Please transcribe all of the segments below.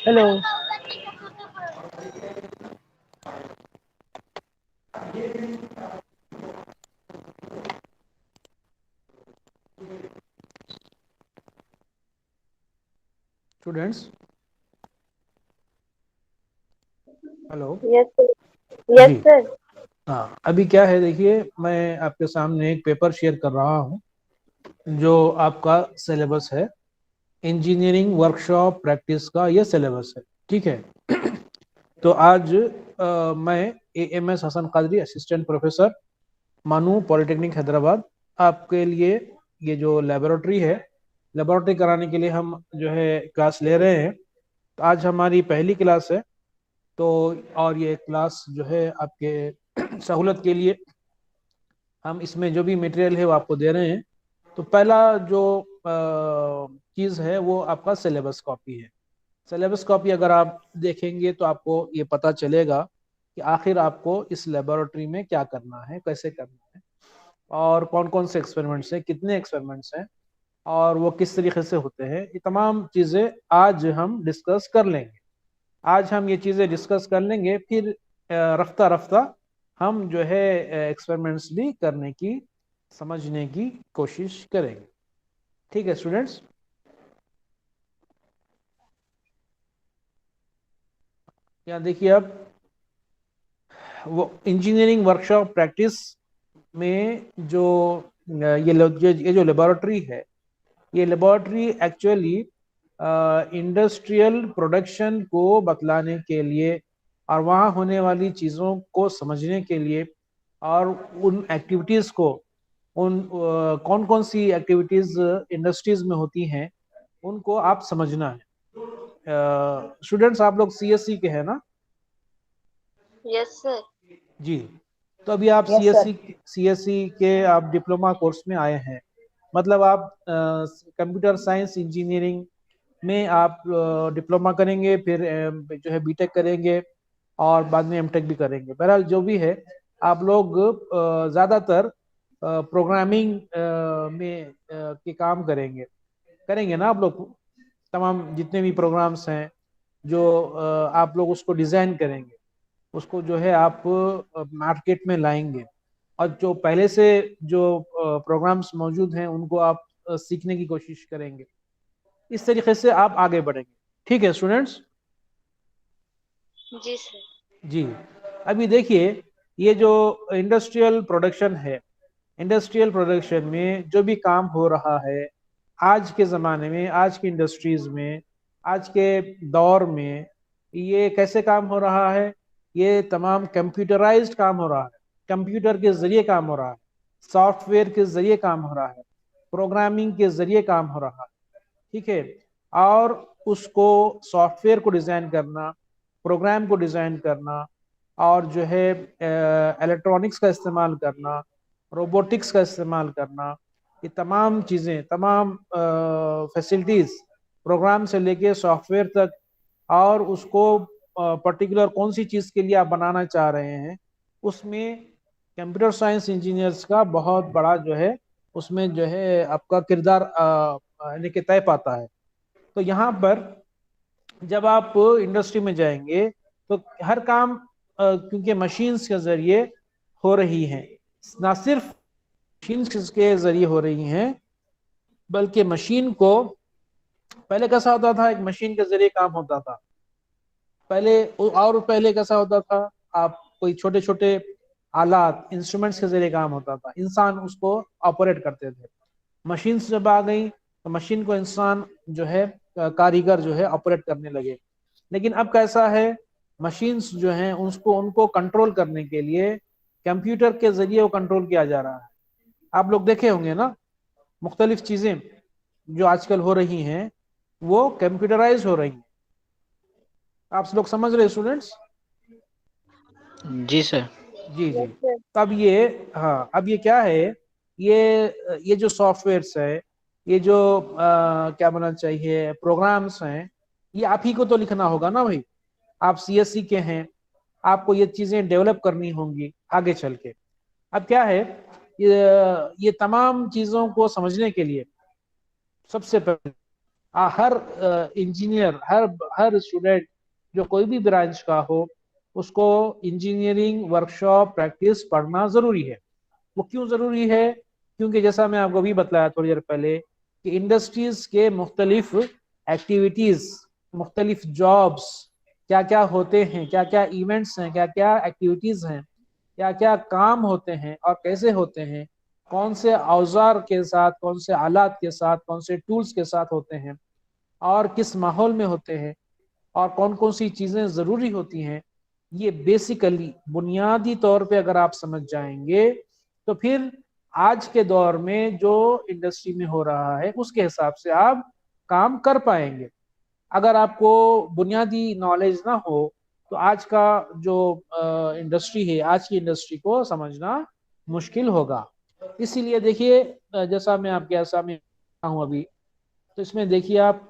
Hello. Students, hello. Yes sir. जी। Yes sir. हाँ, अभी क्या है, देखिए मैं आपके सामने एक पेपर शेयर कर रहा हूँ जो आपका सिलेबस है। इंजीनियरिंग वर्कशॉप प्रैक्टिस का ये सिलेबस है, ठीक है। तो आज मैं AMS Hasan Qadri, assistant professor, MANUU polytechnic Hyderabad, आपके लिए ये जो लेबोरेटरी है, लेबोरेटरी कराने के लिए हम जो है क्लास ले रहे हैं। तो आज हमारी पहली क्लास है। तो और ये क्लास जो है आपके सहूलत के लिए हम इसमें जो भी मटेरियल है वो आपको दे रहे हैं। तो पहला जो चीज़ है वो आपका सिलेबस कॉपी है। सिलेबस कॉपी अगर आप देखेंगे तो आपको ये पता चलेगा कि आखिर आपको इस लेबोरेटरी में क्या करना है, कैसे करना है, और कौन कौन से एक्सपेरिमेंट्स हैं, कितने एक्सपेरिमेंट्स हैं, और वो किस तरीके से होते हैं। ये तमाम चीज़ें आज हम डिस्कस कर लेंगे। आज हम ये चीज़ें डिस्कस कर लेंगे, फिर रफ्ता रफ्ता हम जो है एक्सपेरिमेंट्स भी करने की, समझने की कोशिश करेंगे। ठीक है स्टूडेंट्स। यहाँ देखिए अब, वो इंजीनियरिंग वर्कशॉप प्रैक्टिस में जो ये जो लेबोरेटरी है, ये लेबोरेटरी एक्चुअली इंडस्ट्रियल प्रोडक्शन को बतलाने के लिए और वहाँ होने वाली चीज़ों को समझने के लिए, और उन एक्टिविटीज़ को, उन कौन कौन सी एक्टिविटीज़ इंडस्ट्रीज में होती हैं उनको आप समझना है। स्टूडेंट्स, आप लोग CSE के हैं ना? Yes sir. जी। तो अभी आप यस सर। CSE के आप डिप्लोमा कोर्स में आए हैं। मतलब आप कंप्यूटर साइंस इंजीनियरिंग में आप डिप्लोमा करेंगे, फिर जो है BTech करेंगे, और बाद में MTech भी करेंगे। बहरहाल जो भी है, आप लोग ज़्यादातर प्रोग्रामिंग में के काम करेंगे, करेंगे ना आप लोग। तमाम जितने भी प्रोग्राम्स हैं जो आप लोग उसको डिज़ाइन करेंगे, उसको जो है आप मार्केट में लाएंगे, और जो पहले से जो प्रोग्राम्स मौजूद हैं उनको आप सीखने की कोशिश करेंगे। इस तरीके से आप आगे बढ़ेंगे। ठीक है स्टूडेंट्स। जी सर। जी। अभी देखिए, ये जो इंडस्ट्रियल प्रोडक्शन है, इंडस्ट्रियल प्रोडक्शन में जो भी काम हो रहा है आज के ज़माने में, आज की इंडस्ट्रीज में, आज के दौर में, ये कैसे काम हो रहा है? ये तमाम कंप्यूटराइज्ड काम हो रहा है। कंप्यूटर के ज़रिए काम हो रहा है, सॉफ्टवेयर के ज़रिए काम हो रहा है, प्रोग्रामिंग के ज़रिए काम हो रहा है। ठीक है। और उसको, सॉफ्टवेयर को डिज़ाइन करना, प्रोग्राम को डिज़ाइन करना, और जो है इलेक्ट्रॉनिक्स का इस्तेमाल करना, रोबोटिक्स का इस्तेमाल करना, ये तमाम चीज़ें, तमाम फैसिलिटीज़, प्रोग्राम से लेके सॉफ्टवेयर तक, और उसको पर्टिकुलर कौन सी चीज़ के लिए आप बनाना चाह रहे हैं, उसमें कंप्यूटर साइंस इंजीनियर्स का बहुत बड़ा जो है, उसमें जो है आपका किरदार यानी कि तय पाता है। तो यहाँ पर जब आप इंडस्ट्री में जाएंगे तो हर काम क्योंकि मशीन्स के जरिए हो रही हैं, ना सिर्फ मशीन्स के जरिए हो रही हैं, बल्कि मशीन को, पहले कैसा होता था, एक मशीन के जरिए काम होता था पहले। और पहले कैसा होता था, आप कोई छोटे छोटे आलात, इंस्ट्रूमेंट्स के जरिए काम होता था, इंसान उसको ऑपरेट करते थे। मशीन जब आ गई तो मशीन को इंसान जो है, कारीगर जो है ऑपरेट करने लगे। लेकिन अब कैसा है, मशीन्स जो हैं उसको, उनको कंट्रोल करने के लिए कंप्यूटर के जरिए वो कंट्रोल किया जा रहा है। आप लोग देखे होंगे ना, मुख्तलिफ चीजें जो आजकल हो रही हैं वो कंप्यूटराइज हो रही हैं। आप लोग समझ रहे स्टूडेंट्स? जी सर। जी जी। Yes sir. तब ये, हाँ, अब ये क्या है, ये जो सॉफ्टवेयर्स है, ये जो क्या बोलना चाहिए, प्रोग्राम्स हैं, ये आप ही को तो लिखना होगा ना भाई। आप CSE के हैं, आपको ये चीजें डेवलप करनी होंगी आगे चल के। अब क्या है, ये तमाम चीजों को समझने के लिए सबसे पहले हर इंजीनियर, हर स्टूडेंट जो कोई भी ब्रांच का हो, उसको इंजीनियरिंग वर्कशॉप प्रैक्टिस पढ़ना जरूरी है। वो क्यों जरूरी है? क्योंकि जैसा मैं आपको अभी बताया थोड़ी देर पहले कि इंडस्ट्रीज के मुख्तलिफ एक्टिविटीज, मुख्तलिफ जॉब्स क्या क्या होते हैं, क्या क्या इवेंट्स हैं, क्या क्या एक्टिविटीज हैं, क्या क्या काम होते हैं और कैसे होते हैं, कौन से औजार के साथ, कौन से आलात के साथ, कौन से टूल्स के साथ होते हैं और किस माहौल में होते हैं और कौन कौन सी चीज़ें ज़रूरी होती हैं, ये बेसिकली बुनियादी तौर पे अगर आप समझ जाएंगे तो फिर आज के दौर में जो इंडस्ट्री में हो रहा है उसके हिसाब से आप काम कर पाएंगे। अगर आपको बुनियादी नॉलेज ना हो तो आज का जो इंडस्ट्री है, आज की इंडस्ट्री को समझना मुश्किल होगा। इसीलिए देखिए, जैसा मैं आपके सामने हूँ अभी, तो इसमें देखिए आप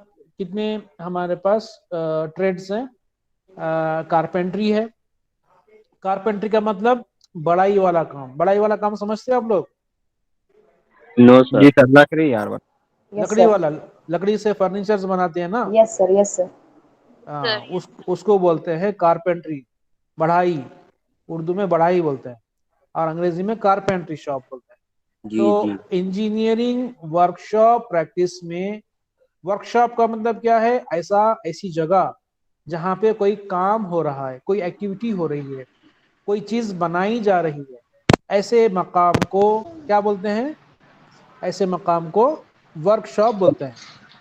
कितने हमारे पास ट्रेड्स हैं। कारपेंट्री है। कारपेंट्री का मतलब बड़ाई वाला काम। बड़ाई वाला काम समझते हैं आप लोग? नो जी सर। सर, लकड़ी यार। यस लकड़ी सर। वाला, लकड़ी से फर्नीचर्स बनाते हैं ना। Yes sir, yes sir. Sir उसको बोलते हैं कारपेंट्री, बढ़ाई। उर्दू में बढ़ाई बोलते हैं और अंग्रेजी में कारपेंट्री शॉप बोलते हैं। जी जी। तो इंजीनियरिंग वर्कशॉप प्रैक्टिस में, वर्कशॉप का मतलब क्या है? ऐसी जगह जहाँ पे कोई काम हो रहा है, कोई एक्टिविटी हो रही है, कोई चीज बनाई जा रही है, ऐसे मकाम को क्या बोलते हैं? ऐसे मकाम को वर्कशॉप बोलते हैं।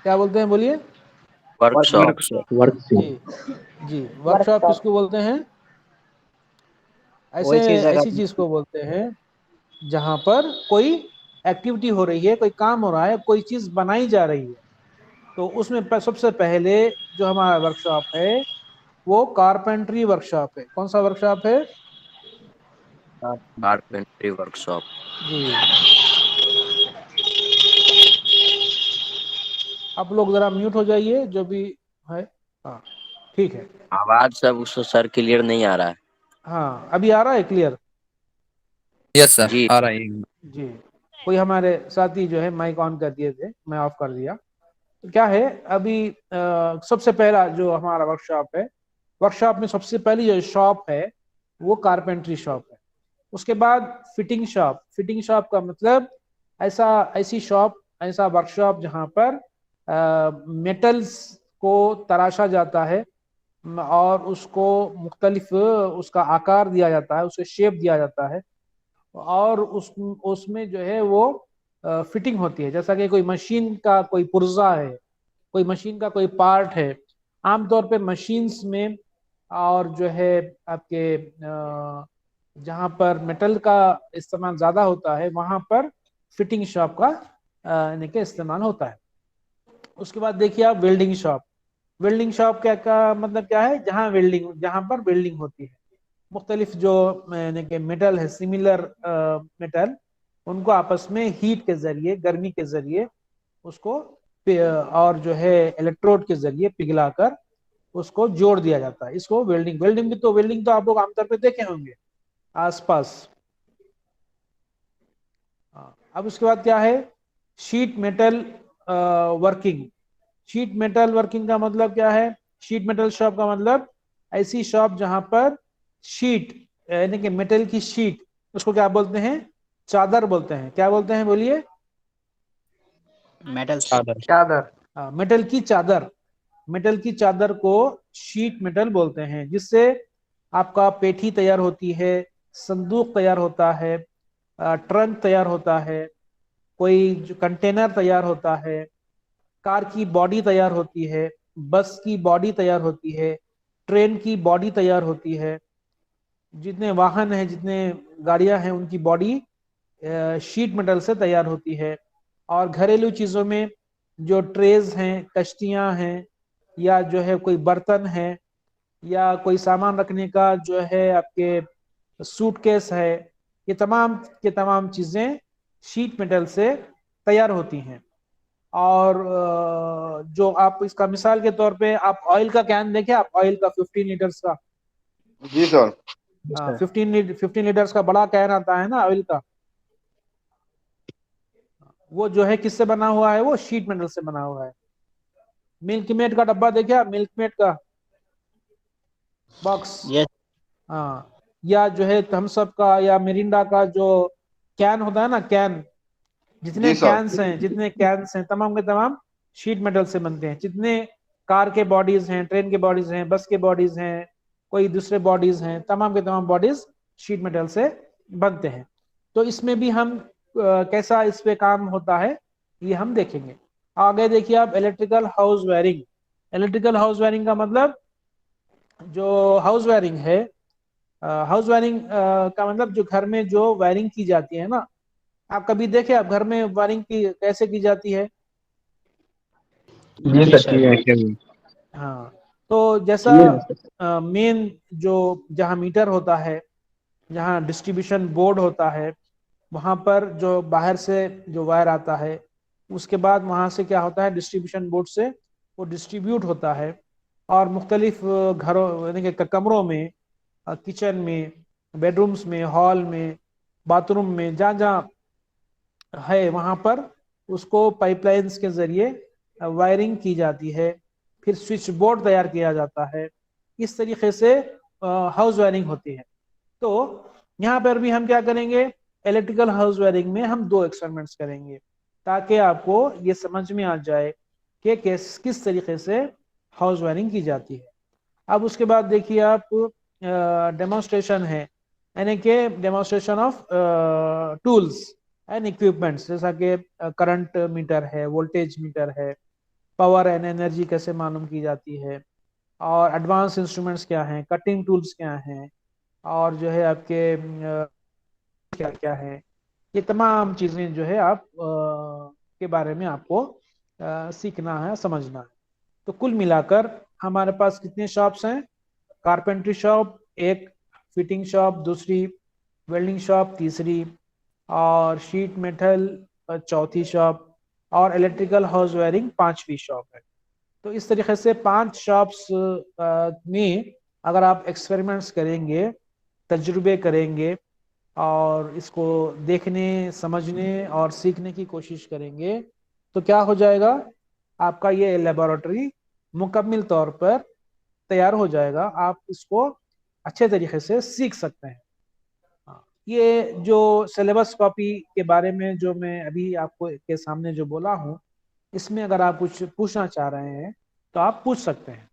क्या बोलते हैं, बोलिए? वर्कशॉप। Workshop, workshop. जी जी, वर्कशॉप वर्कशॉप। किसको बोलते हैं? ऐसे वही चीज ऐसी अगर चीज को बोलते हैं जहां पर कोई एक्टिविटी हो रही है, कोई काम हो रहा है, कोई चीज बनाई जा रही है। तो उसमें सबसे पहले जो हमारा वर्कशॉप है वो कारपेंट्री वर्कशॉप है। कौन सा वर्कशॉप है? Carpentry workshop. जी। आप लोग जरा म्यूट हो जाइए जो भी है। हाँ, ठीक है। आवाज सब उसको सर क्लियर नहीं आ रहा है। हाँ, अभी आ रहा है क्लियर? यस सर, जी आ रहा है। जी। कोई हमारे साथी जो है माइक ऑन कर दिए थे, मैं ऑफ कर दिया। तो क्या है अभी, सबसे पहला जो हमारा वर्कशॉप है, वर्कशॉप में सबसे पहली जो शॉप है वो कारपेंट्री शॉप है। उसके बाद फिटिंग शॉप। फिटिंग शॉप का मतलब ऐसी शॉप, ऐसा वर्कशॉप जहाँ पर मेटल्स को तराशा जाता है और उसको मुख्तलिफ उसका आकार दिया जाता है, उसे शेप दिया जाता है और उसमें जो है वो फिटिंग होती है। जैसा कि कोई मशीन का कोई पुर्जा है, कोई मशीन का कोई पार्ट है, आमतौर पे मशीन्स में और जो है आपके जहाँ पर मेटल का इस्तेमाल ज़्यादा होता है वहाँ पर फिटिंग शॉप का यानी कि इस्तेमाल होता है। उसके बाद देखिए आप वेल्डिंग शॉप। वेल्डिंग शॉप क्या का मतलब क्या है? जहाँ पर वेल्डिंग होती है। मुख्तलिफ जो यानी कि मेटल है, सिमिलर मेटल, उनको आपस में हीट के जरिए, गर्मी के जरिए उसको और जो है इलेक्ट्रोड के जरिए पिघलाकर उसको जोड़ दिया जाता है। इसको वेल्डिंग। वेल्डिंग तो आप लोग आमतौर पे देखे होंगे आसपास। अब उसके बाद क्या है? Sheet metal working. Sheet metal working का मतलब क्या है? शीट मेटल शॉप का मतलब ऐसी शॉप जहां पर शीट यानी कि मेटल की शीट, उसको क्या बोलते हैं? चादर बोलते हैं। क्या बोलते हैं, बोलिए? मेटल चादर। मेटल की चादर। मेटल की चादर को शीट मेटल बोलते हैं, जिससे आपका पेठी तैयार होती है, संदूक तैयार होता है, ट्रंक तैयार होता है, कोई जो कंटेनर तैयार होता है, कार की बॉडी तैयार होती है, बस की बॉडी तैयार होती है, ट्रेन की बॉडी तैयार होती है। जितने वाहन हैं, जितने गाड़ियां हैं, उनकी बॉडी शीट मेटल से तैयार होती है। और घरेलू चीज़ों में जो ट्रेज हैं, कश्तियां हैं, या जो है कोई बर्तन है, या कोई सामान रखने का जो है आपके सूटकेस है, ये तमाम के तमाम चीज़ें शीट मेटल से तैयार होती हैं। और जो आप इसका मिसाल के तौर पे आप ऑयल का कैन देखें, आप ऑयल का 15 लीटर्स का, जी सर। 15 लीटर्स का बड़ा कैन आता है ना ऑयल का, वो जो है किससे बना हुआ है? वो शीट मेटल से बना हुआ है। मिल्कमेट का डब्बा देखे आप, मिल्कमेट का बॉक्स। यस हाँ, या जो है थम्स अप का या मिरिंडा का जो कैन होता है ना, कैन, जितने जी सर। कैंस हैं तमाम के तमाम शीट मेटल से बनते हैं। जितने कार के बॉडीज हैं, ट्रेन के बॉडीज हैं, बस के बॉडीज हैं, कोई दूसरे बॉडीज हैं, तमाम के तमाम बॉडीज शीट मेटल से बनते हैं। तो इसमें भी हम कैसा इस पे काम होता है ये हम देखेंगे। आगे देखिए आप, electrical house wiring. Electrical house wiring का मतलब, जो हाउस वायरिंग है, हाउस वायरिंग का मतलब जो घर में जो वायरिंग की जाती है ना, आप कभी देखे आप घर में वायरिंग की कैसे की जाती है? जी सर, किए हैं, किए हैं। हाँ, तो जैसा किए हैं सर। मेन जो जहाँ मीटर होता है, जहाँ डिस्ट्रीब्यूशन बोर्ड होता है, वहाँ पर जो बाहर से जो वायर आता है, उसके बाद वहाँ से क्या होता है, डिस्ट्रीब्यूशन बोर्ड से वो डिस्ट्रीब्यूट होता है और मुख्तलिफ घरों यानी कि कमरों में, किचन में, बेडरूम्स में, हॉल में, बाथरूम में, जहाँ जहाँ है वहाँ पर उसको पाइपलाइंस के जरिए वायरिंग की जाती है। फिर स्विच बोर्ड तैयार किया जाता है। इस तरीके से हाउस वायरिंग होती है। तो यहाँ पर भी हम क्या करेंगे, इलेक्ट्रिकल हाउस वायरिंग में हम दो एक्सपेरिमेंट्स करेंगे ताकि आपको ये समझ में आ जाए कि किस तरीके से हाउस वायरिंग की जाती है। अब उसके बाद देखिए आप, डेमोन्स्ट्रेशन है, यानी कि demonstration of tools and equipments, जैसा कि करंट मीटर है, वोल्टेज मीटर है, पावर एंड एनर्जी कैसे मालूम की जाती है, और एडवांस इंस्ट्रूमेंट्स क्या हैं, कटिंग टूल्स क्या हैं, और जो है आपके क्या क्या है, ये तमाम चीज़ें जो है आप के बारे में आपको सीखना है, समझना है। तो कुल मिलाकर हमारे पास कितने शॉप्स हैं? कारपेंट्री शॉप एक, फिटिंग शॉप दूसरी, वेल्डिंग शॉप तीसरी, और शीट मेटल चौथी शॉप, और इलेक्ट्रिकल हाउस वायरिंग पांचवी शॉप है। तो इस तरीके से 5 शॉप्स में अगर आप एक्सपेरिमेंट्स करेंगे, तजुर्बे करेंगे, और इसको देखने, समझने और सीखने की कोशिश करेंगे, तो क्या हो जाएगा, आपका ये लेबोरेटरी मुकम्मल तौर पर तैयार हो जाएगा। आप इसको अच्छे तरीके से सीख सकते हैं। हाँ, ये जो सिलेबस कॉपी के बारे में जो मैं अभी आपको के सामने जो बोला हूँ, इसमें अगर आप कुछ पूछना चाह रहे हैं तो आप पूछ सकते हैं।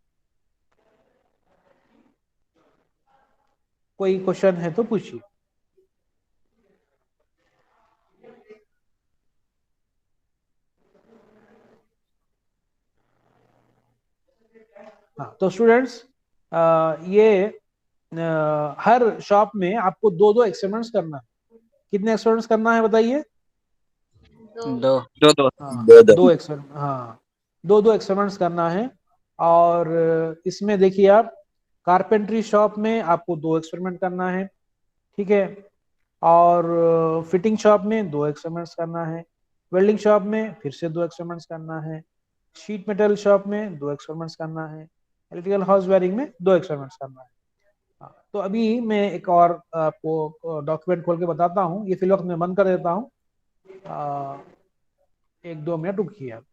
कोई क्वेश्चन है तो पूछिए। हाँ, तो स्टूडेंट्स, ये हर शॉप में आपको दो दो एक्सपेरिमेंट्स करना है। कितने एक्सपेरिमेंट्स करना है बताइए? दो। दो दो दो हाँ, दो दो दो एक्सपेरिमेंट, हाँ, दो दो एक्सपेरिमेंट्स करना है। और इसमें देखिए आप, कारपेंट्री शॉप में आपको दो एक्सपेरिमेंट करना है, ठीक है, और फिटिंग शॉप में दो एक्सपेरिमेंट्स करना है, वेल्डिंग शॉप में फिर से दो एक्सपेरिमेंट्स करना है, शीट मेटल शॉप में दो एक्सपेरिमेंट्स करना है, इलेक्ट्रिकल हाउस वायरिंग में दो एक्सपेरिमेंट्स करना है। हाँ, तो अभी मैं एक और आपको डॉक्यूमेंट खोल के बताता हूँ, ये फिल वक्त मैं बंद कर देता हूँ। 1-2 मिनट रुकिए आप।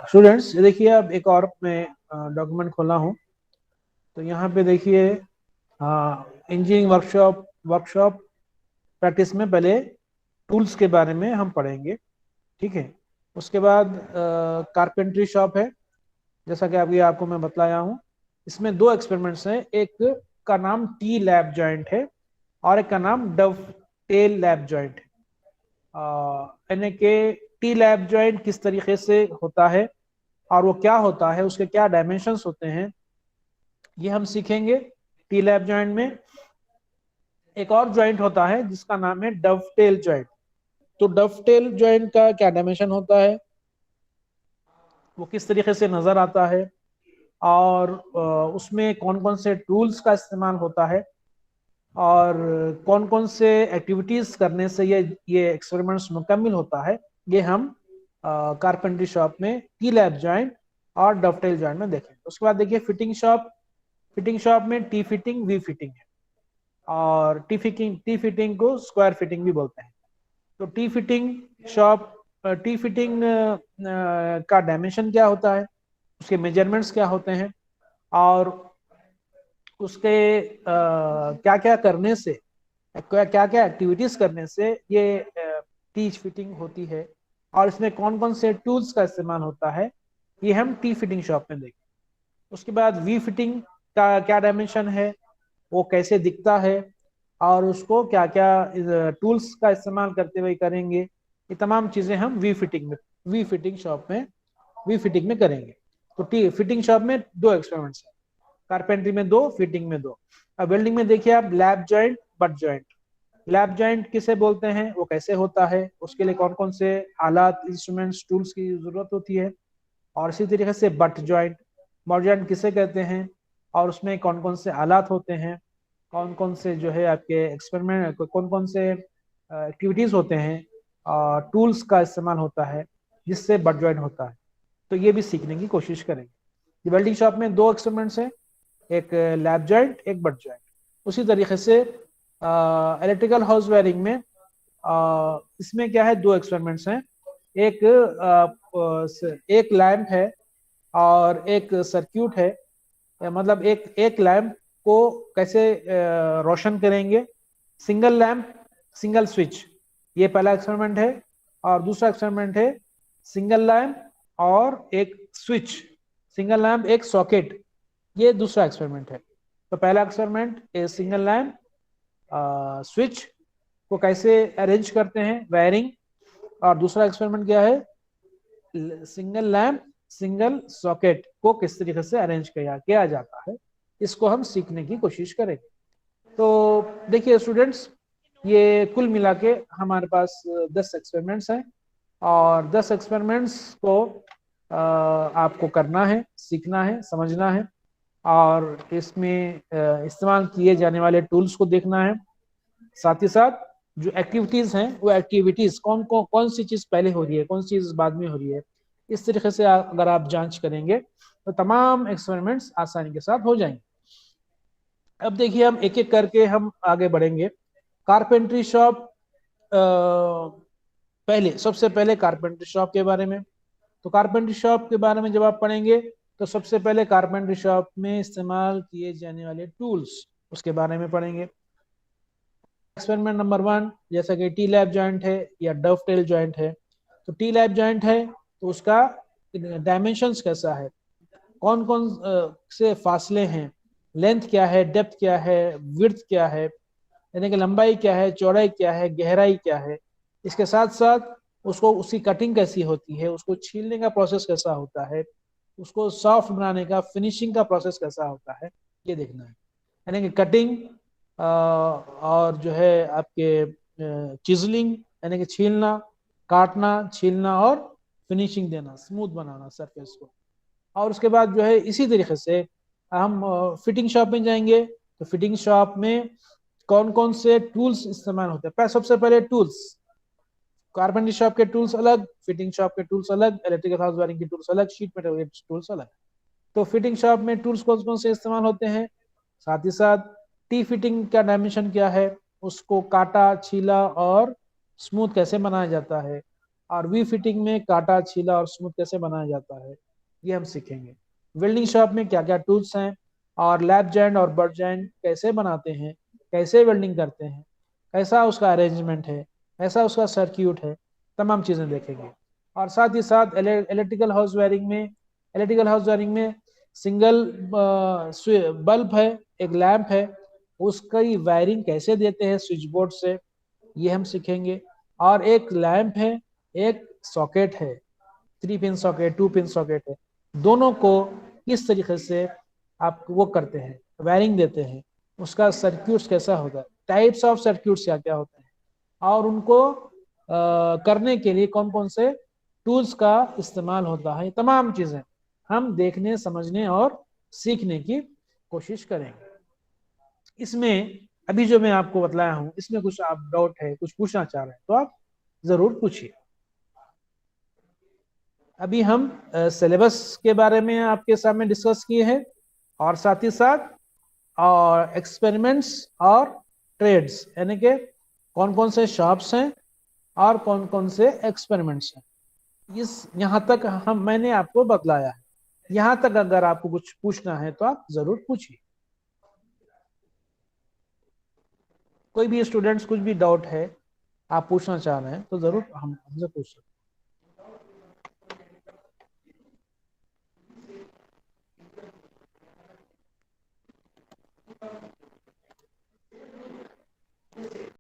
स्टूडेंट्स ये देखिए, अब एक और मैं डॉक्यूमेंट खोला हूँ, तो यहाँ पे देखिए इंजीनियरिंग वर्कशॉप प्रैक्टिस में पहले टूल्स के बारे में हम पढ़ेंगे, ठीक है। उसके बाद कारपेंट्री शॉप है, जैसा कि अभी आपको मैं बतलाया हूँ। इसमें दो एक्सपेरिमेंट्स हैं, एक का नाम टी लैब जॉइंट है और एक का नाम डव टेल लैब जॉइंट है। यानी कि टी लैब जॉइंट किस तरीके से होता है और वो क्या होता है, उसके क्या डायमेंशंस होते हैं, ये हम सीखेंगे टी लैब जॉइंट में। एक और जॉइंट होता है जिसका नाम है डवटेल जॉइंट। तो डवटेल जॉइंट का क्या डायमेंशन होता है, वो किस तरीके से नजर आता है, और उसमें कौन कौन से टूल्स का इस्तेमाल होता है, और कौन कौन से एक्टिविटीज करने से ये एक्सपेरिमेंट्स मुकम्मल होता है, ये हम कारपेंट्री शॉप में टी लैब जॉइंट और डवटेल जॉइंट में देखेंगे। उसके बाद देखिए फिटिंग शॉप में टी फिटिंग वी फिटिंग है, और टी फिटिंग को स्क्वायर फिटिंग भी बोलते हैं। तो टी फिटिंग का डायमेंशन क्या होता है, उसके मेजरमेंट्स क्या होते हैं, और उसके क्या क्या करने से, क्या क्या एक्टिविटीज करने से ये टी फिटिंग होती है, और इसमें कौन कौन से टूल्स का इस्तेमाल होता है, ये हम टी फिटिंग शॉप में देखेंगे। उसके बाद वी फिटिंग का क्या डायमेंशन है, वो कैसे दिखता है, और उसको क्या क्या टूल्स का इस्तेमाल करते हुए करेंगे, ये तमाम चीजें हम वी फिटिंग शॉप में करेंगे। तो टी फिटिंग शॉप में दो एक्सपेरिमेंट्स हैं, कारपेंट्री में दो, फिटिंग में दो। अब वेल्डिंग में देखिए आप lab joint, butt joint. Lab joint किसे बोलते हैं, वो कैसे होता है, उसके लिए कौन कौन से आलात, इंस्ट्रूमेंट्स, टूल्स की जरूरत होती है, और इसी तरीके से बट जॉइंट किसे कहते हैं, और उसमें कौन कौन से आलात होते हैं, कौन कौन से जो है आपके एक्सपेरिमेंट, कौन कौन से एक्टिविटीज होते हैं, टूल्स का इस्तेमाल होता है जिससे बट जॉइंट होता है। तो ये भी सीखने की कोशिश करेंगे। वेल्डिंग शॉप में दो एक्सपेरिमेंट्स हैं, एक लैब जॉइंट, एक बट जॉइंट। उसी तरीके से इलेक्ट्रिकल हाउस वायरिंग में इसमें क्या है, दो एक्सपेरिमेंट्स हैं, एक लैंप है और एक सर्क्यूट है। मतलब एक लैंप को कैसे रोशन करेंगे, सिंगल लैंप सिंगल स्विच, ये पहला एक्सपेरिमेंट है। और दूसरा एक्सपेरिमेंट है सिंगल लैंप और एक स्विच, सिंगल लैंप एक सॉकेट, ये दूसरा एक्सपेरिमेंट है। तो पहला एक्सपेरिमेंट सिंगल लैंप स्विच को कैसे अरेंज करते हैं, वायरिंग, और दूसरा एक्सपेरिमेंट क्या है, सिंगल लैंप सिंगल सॉकेट को किस तरीके से अरेंज किया जाता है, इसको हम सीखने की कोशिश करेंगे। तो देखिए स्टूडेंट्स, ये कुल मिला के हमारे पास 10 एक्सपेरिमेंट्स हैं, और 10 एक्सपेरिमेंट्स को आपको करना है, सीखना है, समझना है, और इसमें इस्तेमाल किए जाने वाले टूल्स को देखना है। साथ ही साथ जो एक्टिविटीज हैं, वो एक्टिविटीज कौन सी चीज पहले हो रही है, कौन सी चीज बाद में हो रही है, इस तरीके से अगर आप जांच करेंगे तो तमाम एक्सपेरिमेंट्स आसानी के साथ हो जाएंगे। अब देखिए हम एक एक करके हम आगे बढ़ेंगे। कारपेंट्री शॉप, सबसे पहले कारपेंट्री शॉप के बारे में। तो कारपेंट्री शॉप के बारे में जब आप पढ़ेंगे तो सबसे पहले कारपेंट्री शॉप में इस्तेमाल किए जाने वाले टूल्स, उसके बारे में पढ़ेंगे। एक्सपेरिमेंट नंबर 1 जैसा कि टी लैब जॉइंट है या डवटेल जॉइंट है। तो टी लैब जॉइंट है तो उसका डायमेंशंस कैसा है, कौन कौन से फासले हैं, लेंथ क्या है, डेप्थ क्या है, विड्थ क्या है, यानी कि लंबाई क्या है, चौड़ाई क्या है, गहराई क्या है। इसके साथ साथ उसको उसकी कटिंग कैसी होती है, उसको छीलने का प्रोसेस कैसा होता है, उसको सॉफ्ट बनाने का, फिनिशिंग का प्रोसेस कैसा होता है, ये देखना है। यानी कि कटिंग और जो है आपके चिजलिंग, यानी कि छीलना, काटना, छीलना और फिनिशिंग देना, स्मूथ बनाना सरफेस को। और उसके बाद जो है इसी तरीके से हम फिटिंग शॉप में जाएंगे। तो फिटिंग शॉप में कौन कौन से टूल्स इस्तेमाल होते हैं। सबसे पहले टूल्स, कारपेंट्री शॉप के टूल्स अलग, फिटिंग शॉप के टूल्स अलग, इलेक्ट्रिकल हाउस वायरिंग के टूल्स अलग, शीट मेटल के टूल्स अलग। तो फिटिंग शॉप में टूल्स कौन कौन से इस्तेमाल होते हैं, साथ ही साथ टी फिटिंग का डायमेंशन क्या है, उसको काटा, छीला और स्मूथ कैसे बनाया जाता है, और वी फिटिंग में काटा, छीला और स्मूथ कैसे बनाया जाता है। ये हम सीखेंगे। वेल्डिंग शॉप में क्या क्या टूल्स हैं, और लैप जॉइंट और बट जॉइंट कैसे बनाते हैं, कैसे वेल्डिंग करते हैं, कैसा उसका अरेंजमेंट है, कैसा उसका सर्क्यूट है, तमाम चीज़ें देखेंगे। और साथ ही साथ इलेक्ट्रिकल हाउस वायरिंग में सिंगल बल्ब है, एक लैंप है, उसकी वायरिंग कैसे देते हैं स्विच बोर्ड से, ये हम सीखेंगे। और एक लैंप है, एक सॉकेट है, 3 पिन सॉकेट, 2 पिन सॉकेट है, दोनों को किस तरीके से आप वो करते हैं, वायरिंग देते हैं, उसका सर्क्यूट्स कैसा होता है, टाइप्स ऑफ सर्क्यूट्स क्या क्या होते हैं, और उनको करने के लिए कौन कौन से टूल्स का इस्तेमाल होता है, तमाम चीजें हम देखने, समझने और सीखने की कोशिश करेंगे। इसमें अभी जो मैं आपको बतलाया हूं, इसमें कुछ आप डाउट है, कुछ पूछना चाह रहे हैं तो आप जरूर पूछिए। अभी हम सिलेबस के बारे में आपके सामने डिस्कस किए हैं, और साथ ही साथ और एक्सपेरिमेंट्स और ट्रेड्स, यानी कि कौन कौन से शॉप्स हैं और कौन कौन से एक्सपेरिमेंट्स हैं, इस यहाँ तक मैंने आपको बतलाया है। यहाँ तक अगर आपको कुछ पूछना है तो आप जरूर पूछिए। कोई भी स्टूडेंट्स कुछ भी डाउट है, आप पूछना चाह रहे हैं तो जरूर हमसे पूछ सकते हैं।